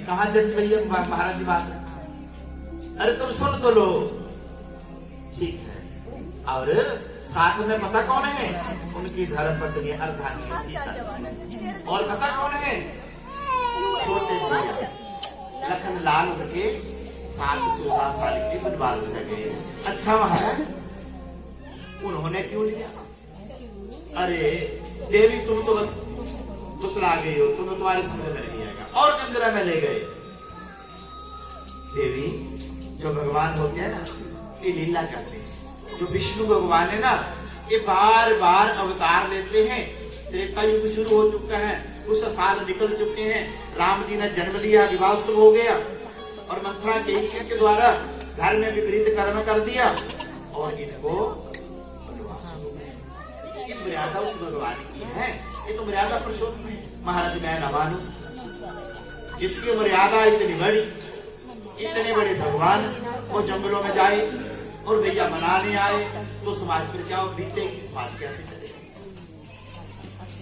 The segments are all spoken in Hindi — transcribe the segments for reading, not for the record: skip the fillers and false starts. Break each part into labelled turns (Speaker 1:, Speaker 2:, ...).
Speaker 1: कहा जज भैया महाराज जी बात? अरे तुम सुन तो लो। ठीक है। और साथ में पता कौन है? उनकी धर्म पत्नी अर्धांगिनी सीता। और पता कौन है? छोटे भैया लखन लाल उनके 7-14 साल के वनवास में गए। अच्छा महाराज उन्होंने क्यों लिया? अरे देवी तुम तो बस फुसला गई हो, तुम्हें तुम्हारे समझ में नहीं आएगा। और कंजरा में ले गए। देवी जो भगवान होते हैं ना ये लीला करते हैं। जो विष्णु भगवान है ना ये बार बार अवतार लेते हैं। त्रेता युग शुरू हो चुका है, कुछ साल निकल चुके हैं। राम जी ने जन्म लिया, विवाह शुरू हो गया और मंथरा के ईश्वर के द्वारा घर में विपरीत कर्म कर दिया और इनको मर्यादा उस भगवान की है। ये तो मर्यादा पुरुषोत्तम है। महाराज मैं न मानू जिसकी मर्यादा इतनी बड़ी, इतने बड़े भगवान वो जंगलों में जाए और भैया मनाने आए तो समाज पर क्या बीतेगी, समाज कैसे चलेगा?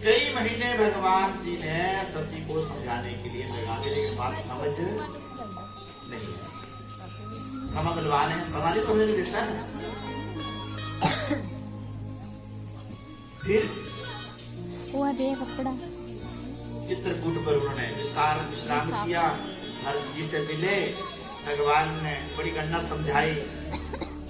Speaker 1: कई महीने भगवान जी ने सती को समझाने के लिए लगा दिए लेकिन बात समझ नहीं। समा बलवान है, समा नहीं समझने देता है। फिर
Speaker 2: कपड़ा
Speaker 1: चित्रकूट पर उन्होंने विस्तार विश्राम किया। हर जी से मिले, भगवान ने बड़ी गन्ना समझाई,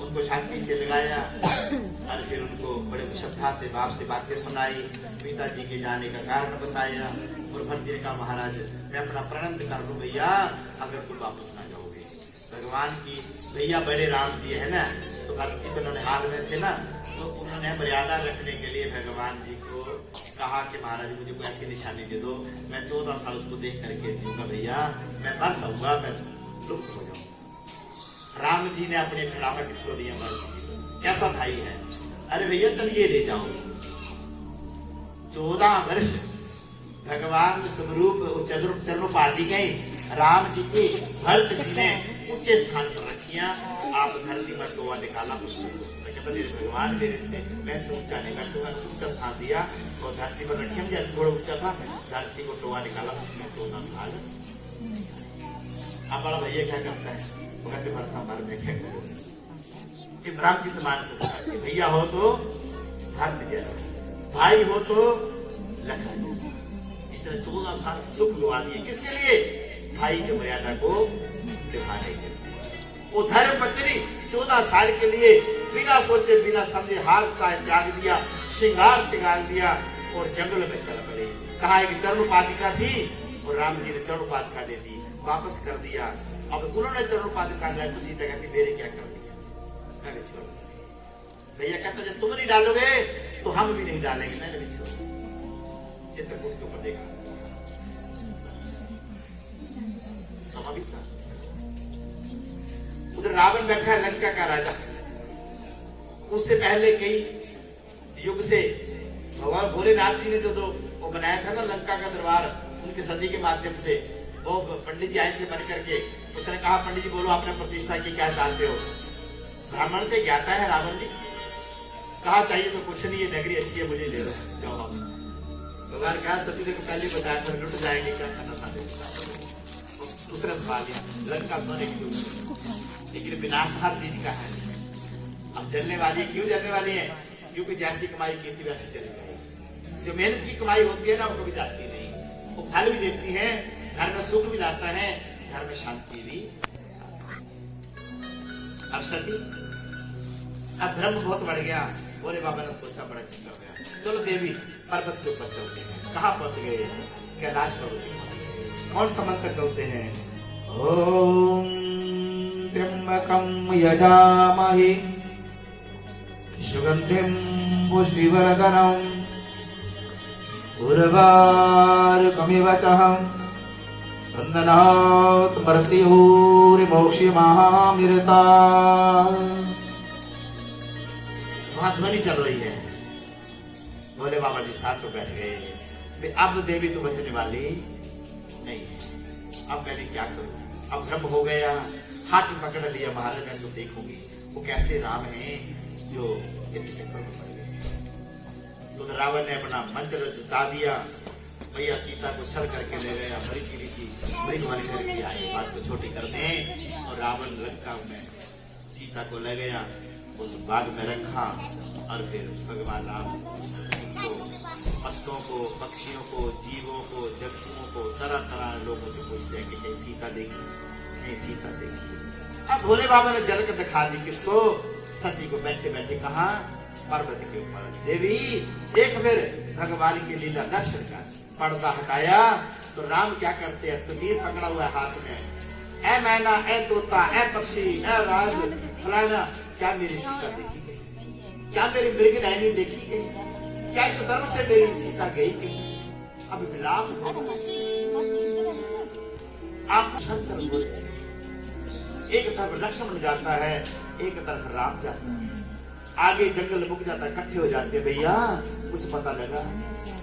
Speaker 1: उनको शांति से लगाया और फिर उनको बड़े श्रद्धा से बाप से बातें सुनाई, पिताजी के जाने का कारण बताया। और भरती ने कहा महाराज मैं अपना प्रणंद कर लूं भैया अगर तुम वापस ना जाओगे। भगवान की भैया बड़े राम जी है ना तो भक्ति तो उन्होंने हाल में थे ना तो उन्होंने मर्यादा रखने के लिए भगवान जी को कहा कि महाराज मुझे कोई ऐसी निशानी दे दो, मैं 14 साल उसको देख करके जीऊंगा भैया, मैं बस आऊंगा, मैं लुप्त हो जाऊंगा। राम जी ने अपने खिलाफा किसको दिया? कैसा भाई है? अरे भैया चलिए ले जाओ। 14 वर्ष भगवान स्वरूप चरणोपाधिकाएं राम जी के भरत जी ने ऊंचे स्थान पर रखिया। आप धरती पर टोआ निकाला उसमें से भगवान मेरे से मैं से ऊंचा नहीं कर दूंगा, ऊंचा स्थान दिया और धरती पर रखिए। जैसे थोड़ा ऊंचा था धरती को टोआ निकाला उसमें 14 साल। अब बड़ा भैया क्या करता है? कहते भरता मर में क्या करो? रामचित मानस भैया हो तो भरत जैसा, भाई हो तो लखन जैसा। इसने 14 साल सुख लुआ दिए। किसके लिए? भाई की मर्यादा को दिखाने के लिए। वो धर्म पत्नी 14 साल के लिए बिना सोचे बिना समझे हार का त्याग दिया, श्रृंगार त्याग दिया और जंगल में चल पड़े। कहा है कि चरणोपाधिका थी और राम जी ने चरणोपाधिका दे दी, वापस कर दिया। अब उन्होंने चरणोपाधिका लिया तो सीता कहती मेरे क्या कर दिया? मैंने छोड़ दिया। भैया कहता जब तुम नहीं डालोगे तो हम भी नहीं डालेंगे। मैंने भी छोड़ दिया। चित्रकूट के ऊपर देखा समावित था। उधर रावण बैठा है लंका का राजा। उससे पहले कई युग से भगवान भोलेनाथ जी ने जो वो बनाया था ना लंका का दरबार, उनके सदी के माध्यम से वो पंडित जी आए थे बन करके। उसने कहा पंडित जी बोलो आपने प्रतिष्ठा की क्या चाहते हो? ब्राह्मण से ज्ञाता है रावण जी। कहा चाहिए तो कुछ नहीं है, नगरी अच्छी है मुझे ले लो जाओ। भगवान कहा सती जी को पहले बताया था लुट जाएंगे क्या करना चाहते। दूसरा सवाल लंका सोने की लेकिन विनाश हर चीज का है। अब जलने वाली क्यों जलने वाली है? क्योंकि जैसी कमाई की थी वैसी चली गई। जो मेहनत की कमाई होती है ना वो कभी जाती नहीं, वो फल भी देती है, घर में सुख भी लाता है, घर में शांति भी। अब सती अब ब्रह्म बहुत बढ़ गया। बोले बाबा ने सोचा बड़ा चिंता हो गया, चलो देवी पर्वत के ऊपर चलते हैं। कहाँ पहुंच गए? कैलाश पर्वत। कौन सा मंत्र चलते हैं? ओम त्र्यंबकं यजामहे सुगंधिं पुष्टिवर्धनम् उर्वारुकमिव चहं वन्दनात् मृत्युर्मोक्षमामृता। वहां ध्वनि चल रही है। बोले बाबा जी स्थान पर बैठ गए। अब देवी तो बचने वाली नहीं है। अब मैंने क्या करूं? अब भ्रम हो गया, हाथ पकड़ लिया। महाराज मैं तो देखूंगी वो कैसे राम हैं जो इस चक्कर में पड़ गए। तो रावण ने अपना मंत्र जता दिया भैया सीता को छल करके ले गया। मरी की ऋषि मृग मन करके आए बात को छोटी कर दें, और रावण लंका में सीता को ले गया, उस बाग में रखा, और फिर भगवान राम को पत्तों को, पक्षियों को, जीवों को, जंतुओं को, तरह तरह लोगों से पूछते हैं कि कहीं सीता देखी, कहीं सीता देखी। अब भोले बाबा ने झलक दिखा दी किसको? सती को। बैठे बैठे कहा पर्वत के ऊपर, देवी देख मेरे भगवान की लीला दर्शन कर। पर्दा हटाया तो राम क्या करते हैं? तो तीर पकड़ा हुआ है हाथ में। ऐ मैना, ऐ तोता, ऐ पक्षी, ऐ राज फलाना, क्या मेरी सीता देखी गई? क्या मेरी मृग नैनी देखी गई? क्या इस धर्म से मेरी सीता गई? अब विलाप आप एक तरफ लक्ष्मण जाता है, एक तरफ राम जाता है। आगे जंगल मुक जाता है, इकट्ठे हो जाते हैं। भैया कुछ पता लगा?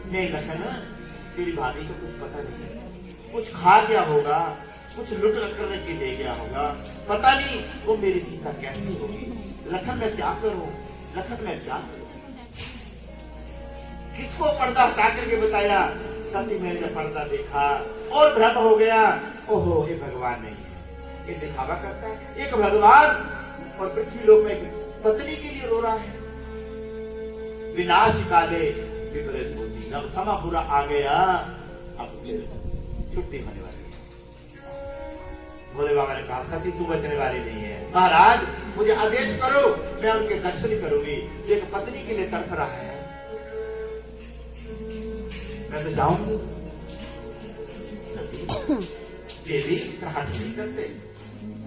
Speaker 1: नहीं लखन, तेरी भाभी को कुछ पता नहीं, कुछ खा गया होगा, कुछ लुट करने के ले गया होगा, पता नहीं वो मेरी सीता कैसी होगी। लखन मैं क्या करूं? लखन मैं क्या करूं? किसको पर्दा हटा करके बताया? सती मैंने जब पर्दा देखा और भ्रम हो गया, ओहो ये भगवान नहीं है, ये दिखावा करता है। एक भगवान और पृथ्वी लोक में पत्नी के लिए रो रहा है। विनाश काले विपरीत बुद्धि, जब समा पूरा आ गया अब छुट्टी होने वाली है। भोले बाबा ने कहा सती तू बचने वाली नहीं है, महाराज मुझे आदेश करो, मैं उनके दर्शन करूंगी। एक पत्नी के लिए तड़फ रहा है, मैं तो जाऊंगी। सती देवी हट नहीं करते,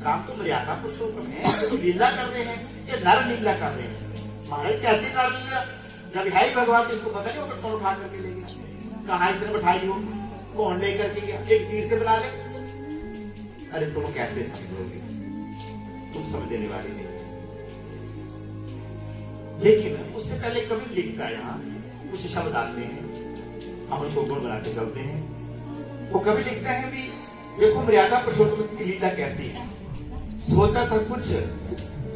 Speaker 1: राम तो मर्यादा पुरुषोत्तम है, तो लीला कर रहे हैं, ये नर लीला कर रहे हैं। महाराज कैसे नर लीला? जब है ही भगवान तो इसको पता नहीं कौन उठा करके ले गया, कहा इसने बैठाई हो, कौन लेकर के गया, एक तीर से बुला ले। अरे तुम कैसे समझोगे? तुम समझ देने वाली नहीं। लेकिन उससे पहले कवि लिखता है, यहाँ कुछ शब्द आते हैं, हम उनको गुण बनाते चलते हैं। वो कवि लिखते हैं भी देखो मर्यादा पुरुषोत्तम की लीला कैसी है। सोचा था कुछ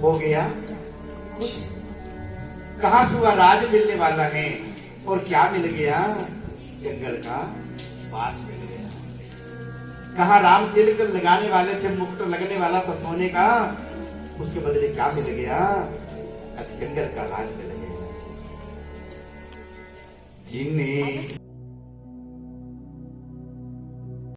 Speaker 1: हो गया कुछ, कहा सुबह राज मिलने वाला है, और क्या मिल गया? जंगल का बास मिल गया। कहा राम तिलक लगाने वाले थे, मुकुट लगने वाला था सोने का, उसके बदले क्या मिल गया? जंगल का राज मिल गया। जिन्हें